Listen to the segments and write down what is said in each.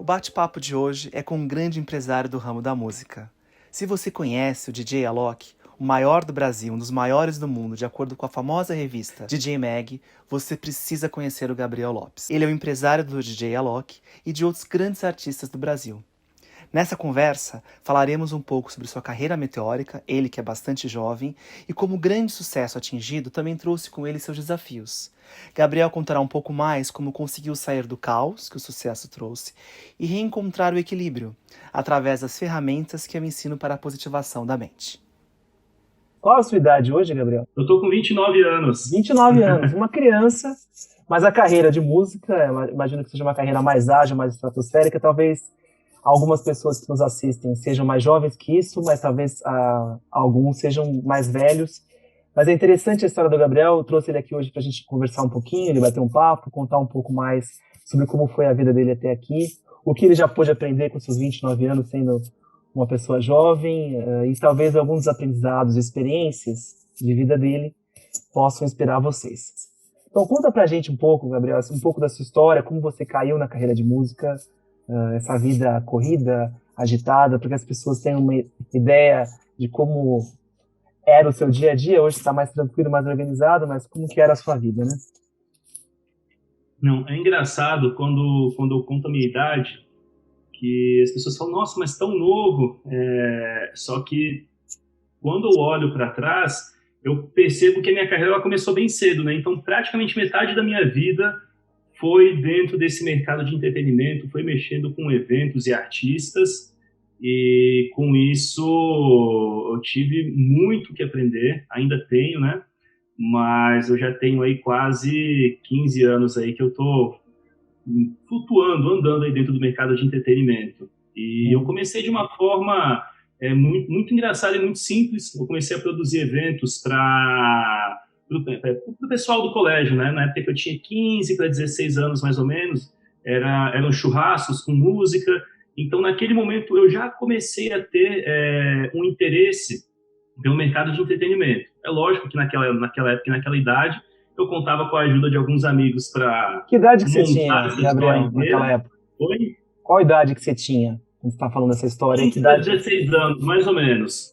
O bate-papo de hoje é com um grande empresário do ramo da música. Se você conhece o DJ Alok, o maior do Brasil, um dos maiores do mundo, de acordo com a famosa revista DJ Mag, você precisa conhecer o Gabriel Lopes. Ele é o empresário do DJ Alok e de outros grandes artistas do Brasil. Nessa conversa, falaremos um pouco sobre sua carreira meteórica, ele que é bastante jovem, e como o grande sucesso atingido também trouxe com ele seus desafios. Gabriel contará um pouco mais como conseguiu sair do caos que o sucesso trouxe e reencontrar o equilíbrio, através das ferramentas que eu ensino para a positivação da mente. Qual a sua idade hoje, Gabriel? Eu tô com 29 anos. 29 anos, uma criança, mas a carreira de música, imagino que seja uma carreira mais ágil, mais estratosférica, talvez algumas pessoas que nos assistem sejam mais jovens que isso, mas talvez alguns sejam mais velhos. Mas é interessante a história do Gabriel, eu trouxe ele aqui hoje para a gente conversar um pouquinho, ele bater um papo, contar um pouco mais sobre como foi a vida dele até aqui, o que ele já pôde aprender com seus 29 anos sendo uma pessoa jovem, e talvez alguns aprendizados e experiências de vida dele possam inspirar vocês. Então conta pra gente um pouco, Gabriel, um pouco da sua história, como você caiu na carreira de música, essa vida corrida, agitada, para que as pessoas tenham uma ideia de como era o seu dia a dia. Hoje está mais tranquilo, mais organizado, mas como que era a sua vida, né? Não, é engraçado quando eu conto a minha idade, que as pessoas falam, nossa, mas tão novo. Só que quando eu olho para trás, eu percebo que a minha carreira ela começou bem cedo, né? Então, praticamente metade da minha vida foi dentro desse mercado de entretenimento, foi mexendo com eventos e artistas, e com isso eu tive muito que aprender, ainda tenho, né? Mas eu já tenho aí quase 15 anos aí que eu tô flutuando, andando aí dentro do mercado de entretenimento. E eu comecei de uma forma muito, muito engraçada e muito simples. Eu comecei a produzir eventos para o pessoal do colégio, né? Na época que eu tinha 15 para 16 anos, mais ou menos, eram churrascos com música. Então, naquele momento, eu já comecei a ter um interesse pelo mercado de entretenimento. É lógico que naquela época, naquela idade, eu contava com a ajuda de alguns amigos para Que idade que você montar tinha, essa história Gabriel, inteira. naquela época? Foi Qual idade que você tinha quando você está falando dessa história? Que 15 para idade? 16 anos, mais ou menos,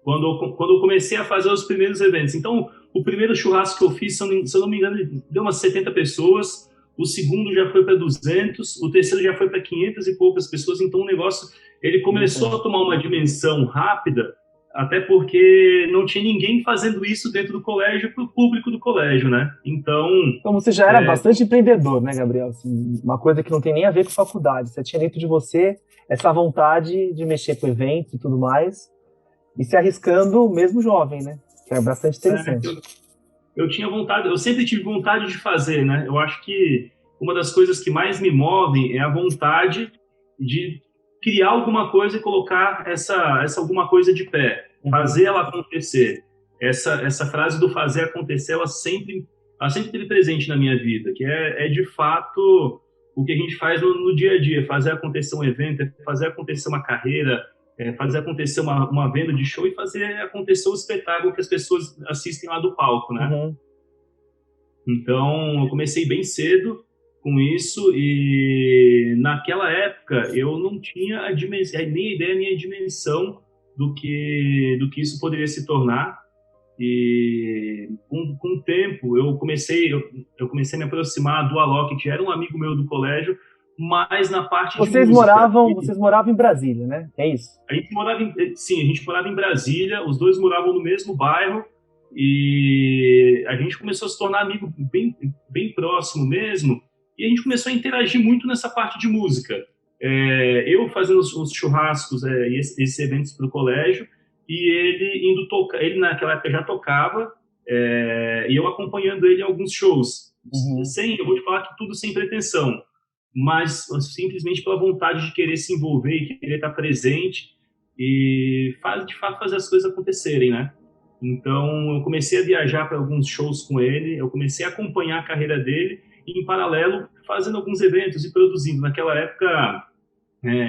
quando eu comecei a fazer os primeiros eventos. Então, o primeiro churrasco que eu fiz, se eu não me engano, deu umas 70 pessoas, o segundo já foi para 200, o terceiro já foi para 500 e poucas pessoas. Então, o negócio ele começou a tomar uma dimensão rápida, até porque não tinha ninguém fazendo isso dentro do colégio para o público do colégio, né? Então você já era bastante empreendedor, né, Gabriel? Assim, uma coisa que não tem nem a ver com faculdade. Você tinha dentro de você essa vontade de mexer com eventos e tudo mais, e se arriscando mesmo jovem, né? Que é bastante interessante. Eu tinha vontade, eu sempre tive vontade de fazer, né? Eu acho que uma das coisas que mais me movem é a vontade de criar alguma coisa e colocar essa alguma coisa de pé, fazer ela acontecer. Essa frase do fazer acontecer, ela sempre teve presente na minha vida, que é de fato o que a gente faz no dia a dia, fazer acontecer um evento, fazer acontecer uma carreira, fazer acontecer uma venda de show e fazer acontecer o espetáculo que as pessoas assistem lá do palco, né? Uhum. Então, eu comecei bem cedo com isso e naquela época eu não tinha nem ideia nem a dimensão do que isso poderia se tornar. E com o tempo eu comecei a me aproximar do Alok, que era um amigo meu do colégio, mas na parte de música. Vocês moravam em Brasília, né? É isso? A gente morava em Brasília, os dois moravam no mesmo bairro e a gente começou a se tornar amigo bem, bem próximo mesmo, e a gente começou a interagir muito nessa parte de música. Eu fazendo os churrascos e esses eventos para o colégio, e ele indo tocar, ele naquela época já tocava, e eu acompanhando ele em alguns shows. Eu vou te falar que tudo sem pretensão, mas simplesmente pela vontade de querer se envolver e querer estar presente e de fato fazer as coisas acontecerem, né? Então eu comecei a viajar para alguns shows com ele, eu comecei a acompanhar a carreira dele e em paralelo fazendo alguns eventos e produzindo. Naquela época,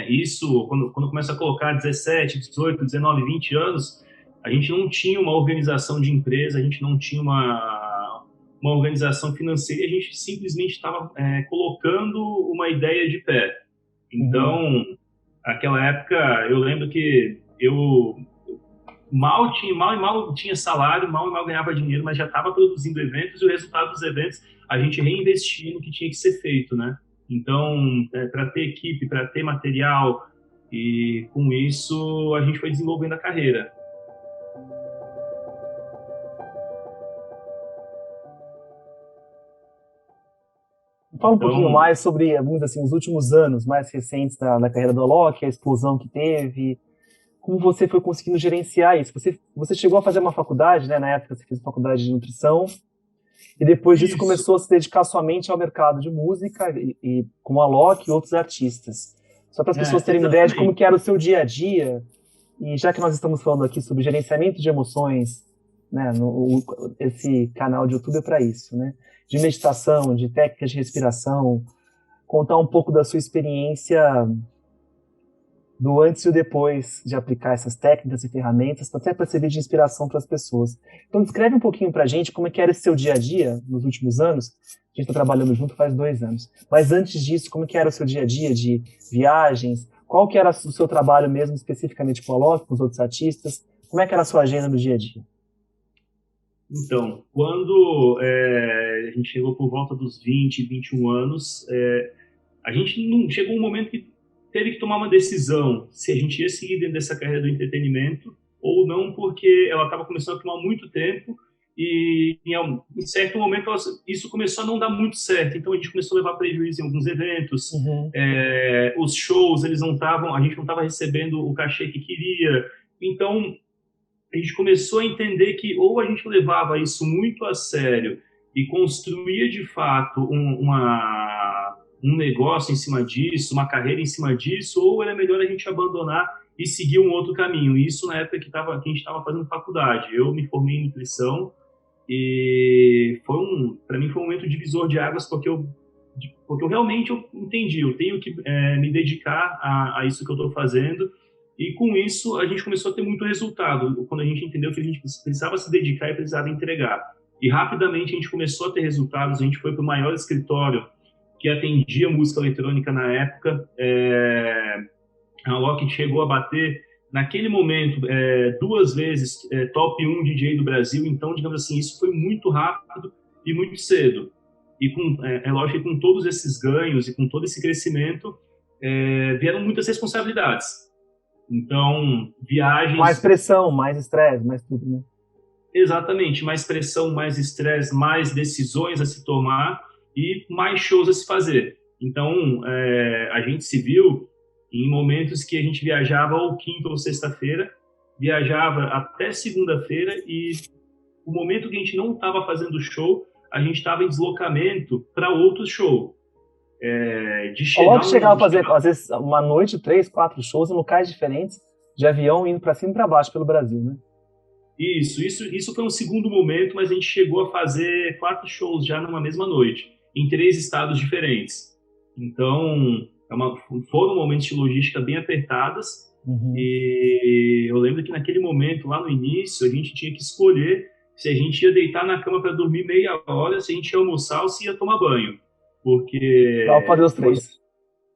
isso, quando começa a colocar 17, 18, 19, 20 anos, a gente não tinha uma organização de empresa, a gente não tinha uma organização financeira, a gente simplesmente estava colocando uma ideia de pé. Uhum. Então, aquela época, eu lembro que eu mal tinha salário, mal e mal ganhava dinheiro, mas já estava produzindo eventos e o resultado dos eventos a gente reinvestia no que tinha que ser feito, né? Então, para ter equipe, para ter material, e com isso a gente foi desenvolvendo a carreira. Fala um pouquinho Então, mais sobre, vamos dizer assim, os últimos anos mais recentes da carreira do Alok, a explosão que teve, como você foi conseguindo gerenciar isso? Você chegou a fazer uma faculdade, né? Na época você fez faculdade de nutrição, e depois disso isso. começou a se dedicar somente ao mercado de música e com o Alok e outros artistas. Só para as pessoas terem uma ideia de como Exatamente. que era o seu dia a dia, e já que nós estamos falando aqui sobre gerenciamento de emoções, né? Esse canal de YouTube é para isso, né? De meditação, de técnicas de respiração, contar um pouco da sua experiência do antes e o depois de aplicar essas técnicas e ferramentas, até para servir de inspiração para as pessoas. Então, descreve um pouquinho para a gente como é que era esse seu dia a dia nos últimos anos. A gente está trabalhando junto faz 2 anos. Mas antes disso, como é que era o seu dia a dia de viagens? Qual que era o seu trabalho mesmo, especificamente com a Alok, com os outros artistas? Como é que era a sua agenda no dia a dia? Então, quando a gente chegou por volta dos 20, 21 anos, a gente não chegou um momento que teve que tomar uma decisão se a gente ia seguir dentro dessa carreira do entretenimento ou não, porque ela estava começando a tomar muito tempo e em certo momento isso começou a não dar muito certo. Então a gente começou a levar prejuízo em alguns eventos, Uhum. os shows eles não estavam, a gente não estava recebendo o cachê que queria. Então a gente começou a entender que ou a gente levava isso muito a sério e construía de fato um negócio em cima disso, uma carreira em cima disso, ou era melhor a gente abandonar e seguir um outro caminho. Isso na época que a gente estava fazendo faculdade. Eu me formei em nutrição e para mim foi um momento divisor de águas porque eu realmente eu entendi, eu tenho que me dedicar a isso que eu estou fazendo e com isso a gente começou a ter muito resultado, quando a gente entendeu que a gente precisava se dedicar e precisava entregar. E rapidamente a gente começou a ter resultados, a gente foi para o maior escritório que atendia música eletrônica na época. A Loki chegou a bater, naquele momento, 2 vezes top 1 DJ do Brasil, então, digamos assim, isso foi muito rápido e muito cedo. E é lógico que com todos esses ganhos e com todo esse crescimento, vieram muitas responsabilidades. Então, Mais viagens, pressão, mais estresse, mais tudo, né? exatamente, mais pressão, mais estresse, mais decisões a se tomar e mais shows a se fazer. Então, a gente se viu em momentos que a gente viajava ou quinta ou sexta-feira, viajava até segunda-feira e o momento que a gente não estava fazendo show, a gente estava em deslocamento para outro show. De O Alok chegar chegava a de fazer, às vezes, uma noite, 3, 4 shows em locais diferentes, de avião, indo para cima e para baixo pelo Brasil, né? Isso foi um segundo momento, mas a gente chegou a fazer 4 shows já numa mesma noite, em 3 estados diferentes. Então, foram momentos de logística bem apertadas, Uhum. e eu lembro que naquele momento, lá no início, a gente tinha que escolher se a gente ia deitar na cama para dormir meia hora, se a gente ia almoçar ou se ia tomar banho. Dava pra fazer Porque, os três.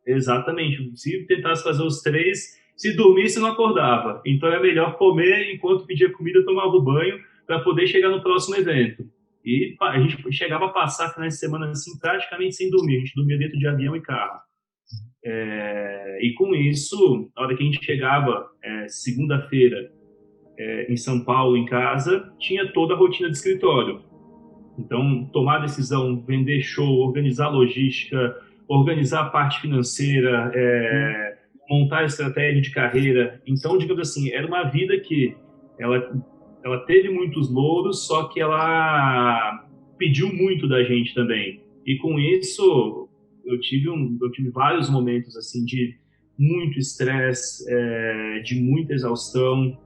exatamente. Se tentasse fazer os três, se dormisse, não acordava. Então é melhor comer enquanto pedia comida, tomava o banho para poder chegar no próximo evento. E a gente chegava a passar finais de semana assim praticamente sem dormir. A gente dormia dentro de avião e carro. E com isso, a hora que a gente chegava segunda-feira em São Paulo em casa, tinha toda a rotina de escritório. Então, tomar decisão, vender show, organizar logística, organizar a parte financeira, montar a estratégia de carreira. Então, digamos assim, era uma vida que ela, ela teve muitos louros, só que ela pediu muito da gente também. E com isso, eu tive vários momentos assim de muito estresse, de muita exaustão,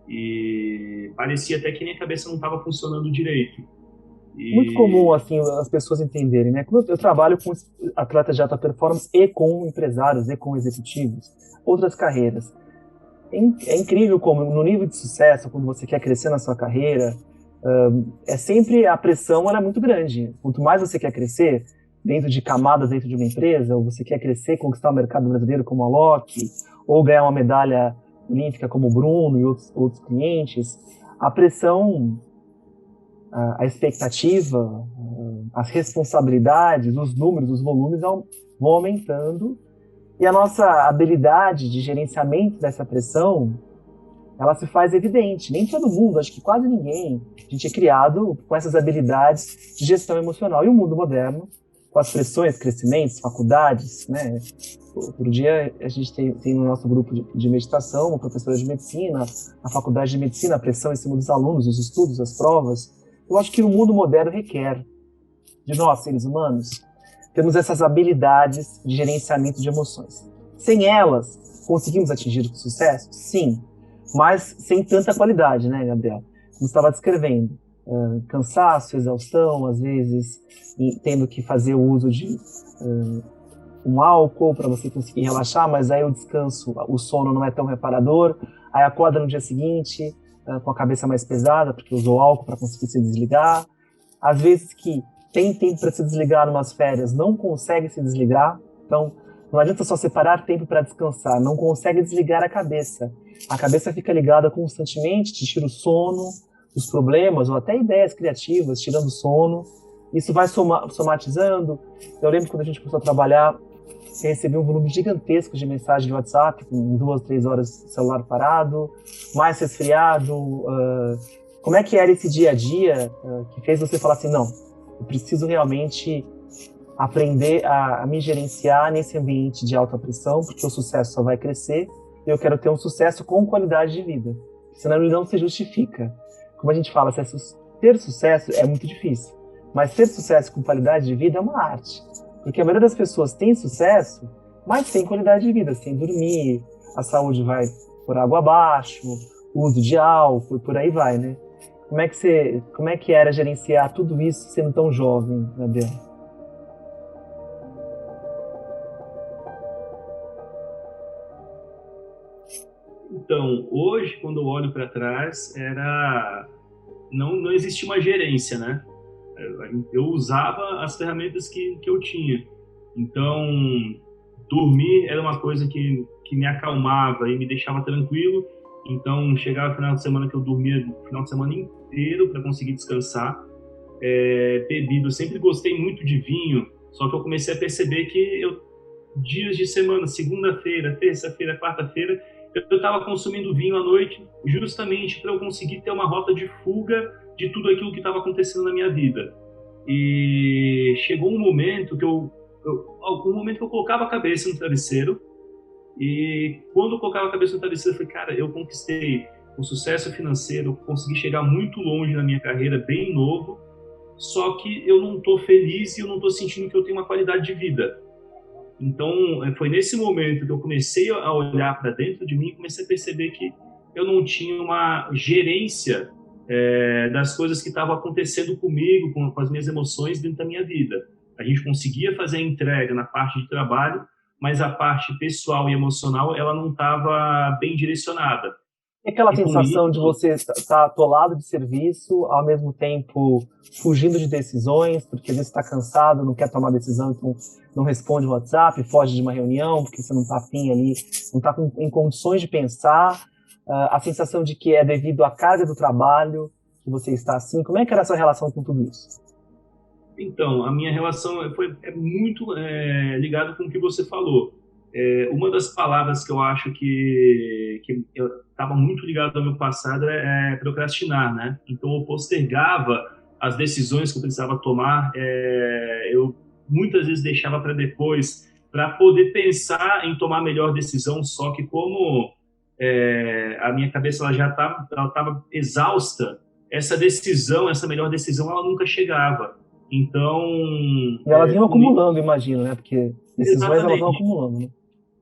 e parecia até que minha cabeça não estava funcionando direito. Muito comum, E assim, as pessoas entenderem, né? Como eu trabalho com atletas de alta performance e com empresários e com executivos, outras carreiras. É incrível como, no nível de sucesso, quando você quer crescer na sua carreira, é sempre a pressão ela é muito grande. Quanto mais você quer crescer, dentro de camadas dentro de uma empresa, ou você quer crescer, conquistar o mercado brasileiro como a Loki, ou ganhar uma medalha olímpica como o Bruno e outros clientes, a pressão, a expectativa, as responsabilidades, os números, os volumes vão aumentando, e a nossa habilidade de gerenciamento dessa pressão, ela se faz evidente. Nem todo mundo, acho que quase ninguém, a gente é criado com essas habilidades de gestão emocional. E o mundo moderno, com as pressões, crescimentos, faculdades, né? Outro dia a gente tem no nosso grupo de meditação uma professora de medicina, a faculdade de medicina, a pressão em cima dos alunos, os estudos, as provas. Eu acho que o mundo moderno requer de nós, seres humanos, temos essas habilidades de gerenciamento de emoções. Sem elas, conseguimos atingir o sucesso? Sim, mas sem tanta qualidade, né, Gabriel? Como você estava descrevendo. Cansaço, exaustão, às vezes tendo que fazer o uso de um álcool para você conseguir relaxar, mas aí o descanso, o sono não é tão reparador, aí acorda no dia seguinte com a cabeça mais pesada, porque usou álcool para conseguir se desligar. Às vezes que tem tempo para se desligar numas férias, não consegue se desligar, então não adianta só separar tempo para descansar, não consegue desligar a cabeça. A cabeça fica ligada constantemente, te tira o sono, os problemas, ou até ideias criativas, tirando o sono. Isso vai somatizando. Eu lembro quando a gente começou a trabalhar, você recebia um volume gigantesco de mensagem de WhatsApp, com 2, 3 horas de celular parado, mais resfriado. Como é que era esse dia a dia que fez você falar assim, não, eu preciso realmente aprender a me gerenciar nesse ambiente de alta pressão, porque o sucesso só vai crescer, e eu quero ter um sucesso com qualidade de vida, senão ele não se justifica. Como a gente fala, ter sucesso é muito difícil, mas ter sucesso com qualidade de vida é uma arte, porque a maioria das pessoas tem sucesso, mas sem qualidade de vida, sem dormir, a saúde vai por água abaixo, uso de álcool, por aí vai, né? Como é que era gerenciar tudo isso sendo tão jovem, Gabriel? Então, hoje, quando eu olho para trás, não existia uma gerência, né? Eu usava as ferramentas que eu tinha. Então, dormir era uma coisa que me acalmava e me deixava tranquilo. Então, chegava o final de semana que eu dormia o final de semana inteiro para conseguir descansar. Bebida, eu sempre gostei muito de vinho, só que eu comecei a perceber que dias de semana, segunda-feira, terça-feira, quarta-feira, eu estava consumindo vinho à noite justamente para eu conseguir ter uma rota de fuga de tudo aquilo que estava acontecendo na minha vida. E chegou um momento que eu colocava a cabeça no travesseiro, e quando eu colocava a cabeça no travesseiro, eu falei, cara, eu conquistei o sucesso financeiro, consegui chegar muito longe na minha carreira, bem novo, só que eu não estou feliz e eu não estou sentindo que eu tenho uma qualidade de vida. Então, foi nesse momento que eu comecei a olhar para dentro de mim e comecei a perceber que eu não tinha uma gerência das coisas que estavam acontecendo comigo, com as minhas emoções dentro da minha vida. A gente conseguia fazer a entrega na parte de trabalho, mas a parte pessoal e emocional, ela não estava bem direcionada. E aquela E com sensação de isso, você estar atolado de serviço, ao mesmo tempo fugindo de decisões, porque às vezes está cansado, não quer tomar decisão, então não responde o WhatsApp, foge de uma reunião, porque você não está afim ali, não está em condições de pensar, a sensação de que é devido à carga do trabalho que você está assim. Como é que era a sua relação com tudo isso? então, a minha relação é muito ligada com o que você falou. Uma das palavras que eu acho que eu estava muito ligado ao meu passado é procrastinar, né? Então, eu postergava as decisões que eu precisava tomar. Eu muitas vezes deixava para depois, para poder pensar em tomar a melhor decisão. Só que como a minha cabeça ela já estava exausta, essa melhor decisão, ela nunca chegava. Então, E elas iam com isso, acumulando, imagino, né? Porque decisões elas vão exatamente, acumulando, né?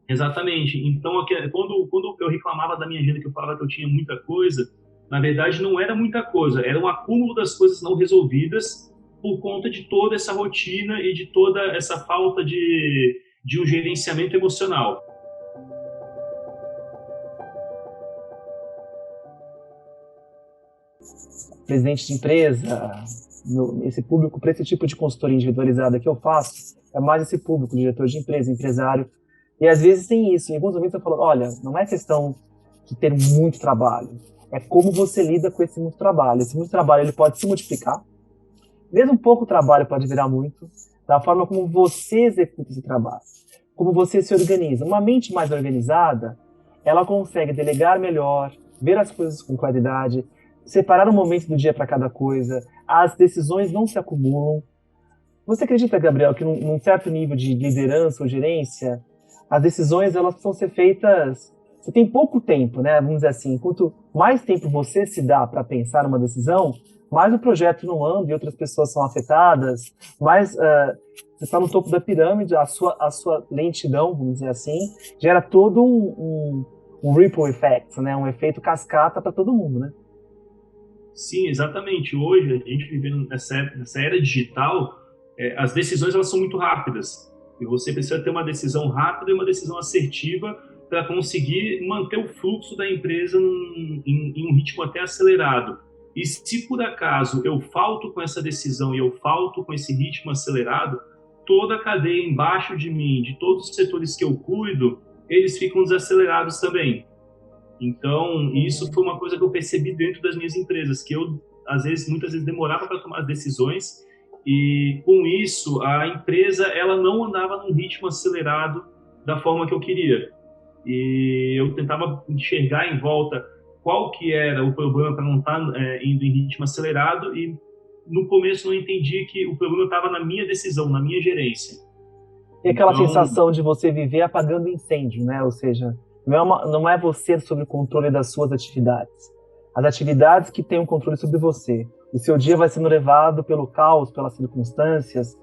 exatamente. Então, quando eu reclamava da minha agenda, que eu falava que eu tinha muita coisa, na verdade não era muita coisa, era um acúmulo das coisas não resolvidas por conta de toda essa rotina e de toda essa falta de um gerenciamento emocional. presidente de empresa, esse público, para esse tipo de consultoria individualizada que eu faço, é mais esse público, diretor de empresa, empresário. E às vezes tem isso. Em alguns momentos eu falo, olha, não é questão de ter muito trabalho, é como você lida com esse muito trabalho. Esse muito trabalho ele pode se multiplicar, mesmo pouco trabalho pode virar muito, da forma como você executa esse trabalho, como você se organiza. Uma mente mais organizada, ela consegue delegar melhor, ver as coisas com claridade, separar um momento do dia para cada coisa, as decisões não se acumulam. Você acredita, Gabriel, que num certo nível de liderança ou gerência, as decisões elas precisam ser feitas. Você tem pouco tempo, né? Vamos dizer assim, quanto mais tempo você se dá para pensar numa decisão, mais o projeto não anda e outras pessoas são afetadas, mais você está no topo da pirâmide, a sua lentidão, vamos dizer assim, gera todo um ripple effect, né? Um efeito cascata para todo mundo, né? Sim, exatamente. Hoje, a gente vivendo nessa era digital, as decisões elas são muito rápidas. E você precisa ter uma decisão rápida e uma decisão assertiva para conseguir manter o fluxo da empresa em um ritmo até acelerado. E se por acaso eu falto com essa decisão e eu falto com esse ritmo acelerado, toda a cadeia embaixo de mim, de todos os setores que eu cuido, eles ficam desacelerados também. Então, isso foi uma coisa que eu percebi dentro das minhas empresas, que eu, muitas vezes demorava para tomar as decisões e, com isso, a empresa ela não andava num ritmo acelerado da forma que eu queria. E eu tentava enxergar em volta qual que era o problema para não estar indo em ritmo acelerado e, no começo, não entendi que o problema estava na minha decisão, na minha gerência. E aquela sensação de você viver apagando incêndio, né? Ou seja, não é você sobre o controle das suas atividades. As atividades que têm o controle sobre você. O seu dia vai sendo levado pelo caos, pelas circunstâncias,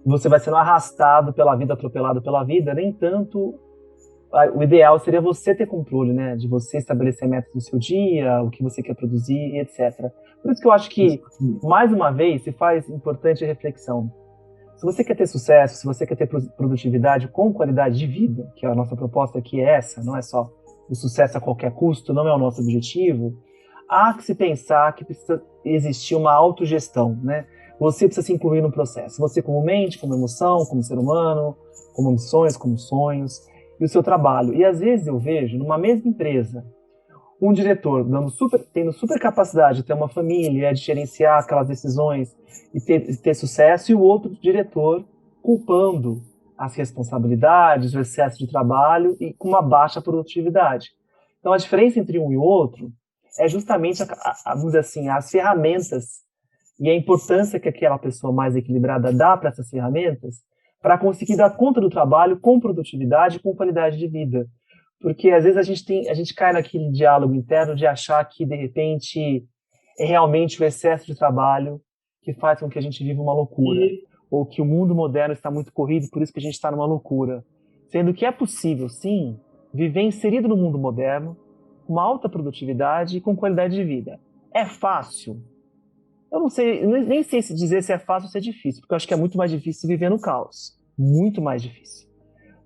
você vai sendo arrastado pela vida, atropelado pela vida. Nem tanto, o ideal seria você ter controle, né? De você estabelecer metas no seu dia, o que você quer produzir, etc. Por isso que eu acho que, mais uma vez, se faz importante a reflexão. Se você quer ter sucesso, se você quer ter produtividade com qualidade de vida, que a nossa proposta aqui é essa, não é só o sucesso a qualquer custo, não é o nosso objetivo, há que se pensar que precisa existir uma autogestão, né? Você precisa se incluir no processo. Você como mente, como emoção, como ser humano, como missões, como sonhos, e o seu trabalho. E às vezes eu vejo, numa mesma empresa, um diretor tendo super capacidade de ter uma família, de gerenciar aquelas decisões e ter sucesso, e o outro diretor culpando as responsabilidades, o excesso de trabalho e com uma baixa produtividade. Então, a diferença entre um e outro é justamente, vamos dizer assim, as ferramentas e a importância que aquela pessoa mais equilibrada dá para essas ferramentas para conseguir dar conta do trabalho com produtividade e com qualidade de vida. Porque às vezes a gente cai naquele diálogo interno de achar que, de repente, é realmente o excesso de trabalho que faz com que a gente viva uma loucura. Ou que o mundo moderno está muito corrido, por isso que a gente está numa loucura. Sendo que é possível, sim, viver inserido no mundo moderno, com uma alta produtividade e com qualidade de vida. É fácil? Eu não sei, nem sei se dizer se é fácil ou se é difícil, porque eu acho que é muito mais difícil viver no caos. Muito mais difícil.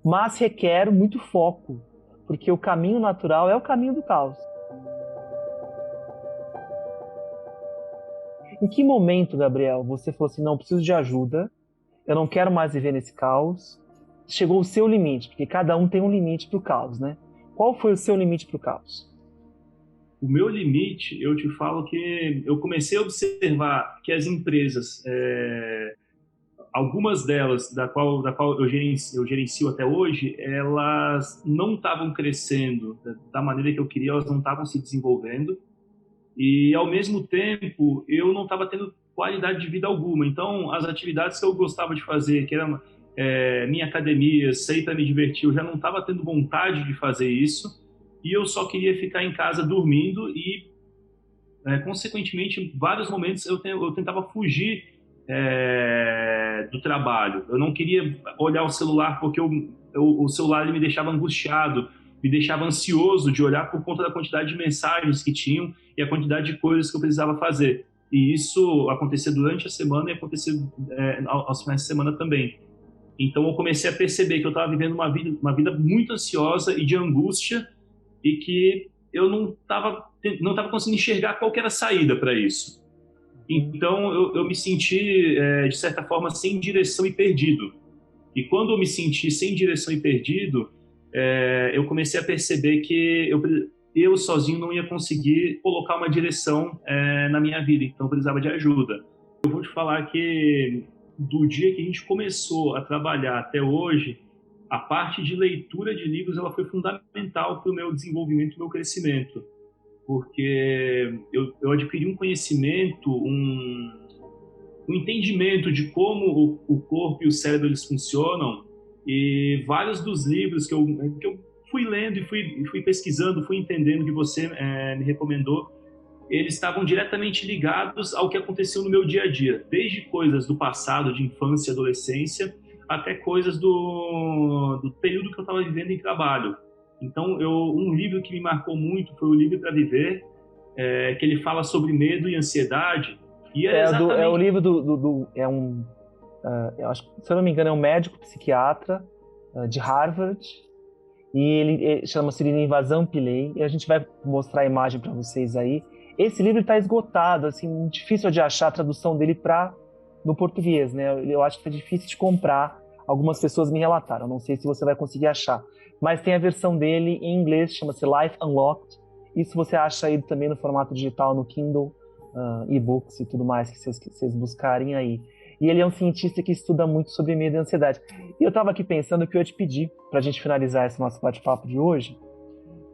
Mas requer muito foco, porque o caminho natural é o caminho do caos. Em que momento, Gabriel, você falou assim, não, preciso de ajuda, eu não quero mais viver nesse caos, chegou o seu limite, porque cada um tem um limite para o caos, né? Qual foi o seu limite para o caos? O meu limite, eu te falo que eu comecei a observar que as empresas, algumas delas, da qual eu gerencio até hoje, elas não estavam crescendo da maneira que eu queria, elas não estavam se desenvolvendo e, ao mesmo tempo, eu não estava tendo qualidade de vida alguma. Então, as atividades que eu gostava de fazer, que era minha academia, sair para me divertir, eu já não estava tendo vontade de fazer isso e eu só queria ficar em casa dormindo e, consequentemente, em vários momentos eu tentava fugir do trabalho. Eu não queria olhar o celular porque o celular ele me deixava angustiado, me deixava ansioso de olhar por conta da quantidade de mensagens que tinham e a quantidade de coisas que eu precisava fazer. E isso acontecia durante a semana e acontecia aos finais de semana também. Então eu comecei a perceber que eu estava vivendo uma vida muito ansiosa e de angústia e que eu não tava conseguindo enxergar qual que era a saída para isso. Então, eu me senti, de certa forma, sem direção e perdido. E quando eu me senti sem direção e perdido, eu comecei a perceber que eu sozinho não ia conseguir colocar uma direção na minha vida, então eu precisava de ajuda. Eu vou te falar que do dia que a gente começou a trabalhar até hoje, a parte de leitura de livros ela foi fundamental para o meu desenvolvimento e meu crescimento, porque eu adquiri um conhecimento, um entendimento de como o corpo e o cérebro eles funcionam, e vários dos livros que eu fui lendo e fui pesquisando, fui entendendo que você me recomendou, eles estavam diretamente ligados ao que aconteceu no meu dia a dia, desde coisas do passado, de infância e adolescência, até coisas do período que eu estava vivendo em trabalho. Então, um livro que me marcou muito foi o Livre para Viver, que ele fala sobre medo e ansiedade. E é o livro eu acho, se eu não me engano, é um médico psiquiatra de Harvard, e ele chama-se Invasão Pillay, e a gente vai mostrar a imagem para vocês aí. Esse livro está esgotado, assim, difícil de achar a tradução dele no português, né? Eu acho que é difícil de comprar. Algumas pessoas me relataram, não sei se você vai conseguir achar. Mas tem a versão dele em inglês, chama-se Life Unlocked. Isso você acha aí também no formato digital, no Kindle, e-books e tudo mais que vocês buscarem aí. E ele é um cientista que estuda muito sobre medo e ansiedade. E eu estava aqui pensando que eu ia te pedir, para a gente finalizar esse nosso bate-papo de hoje,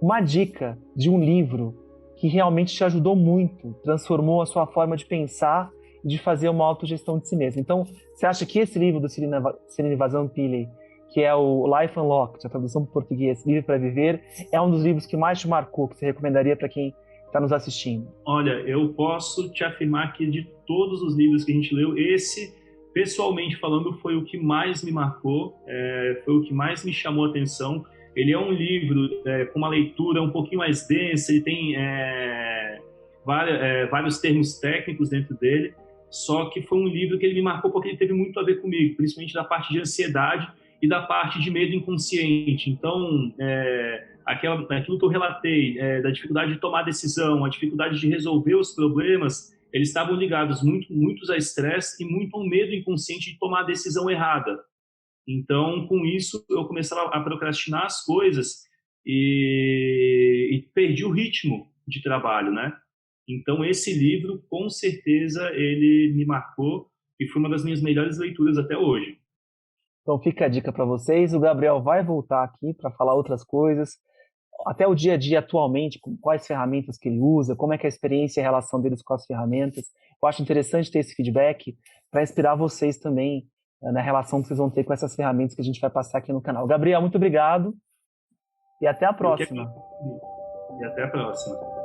uma dica de um livro que realmente te ajudou muito, transformou a sua forma de pensar e de fazer uma autogestão de si mesmo. Então, você acha que esse livro do Srinivas Pillay, que é o Life Unlocked, a tradução para o português, Livre para Viver, é um dos livros que mais te marcou, que você recomendaria para quem está nos assistindo? Olha, eu posso te afirmar que de todos os livros que a gente leu, esse, pessoalmente falando, foi o que mais me marcou, foi o que mais me chamou a atenção. Ele é um livro com uma leitura um pouquinho mais densa, ele tem vários termos técnicos dentro dele, só que foi um livro que ele me marcou porque ele teve muito a ver comigo, principalmente da parte de ansiedade e da parte de medo inconsciente. Então, aquilo que eu relatei, da dificuldade de tomar decisão, a dificuldade de resolver os problemas, eles estavam ligados muitos a estresse e muito ao medo inconsciente de tomar a decisão errada. Então, com isso, eu começava a procrastinar as coisas e perdi o ritmo de trabalho, né? Então, esse livro, com certeza, ele me marcou e foi uma das minhas melhores leituras até hoje. Então fica a dica para vocês. O Gabriel vai voltar aqui para falar outras coisas, até o dia a dia atualmente, quais ferramentas que ele usa, como é que é a experiência e a relação deles com as ferramentas. Eu acho interessante ter esse feedback para inspirar vocês também na relação que vocês vão ter com essas ferramentas que a gente vai passar aqui no canal. Gabriel, muito obrigado e até a próxima. E até a próxima.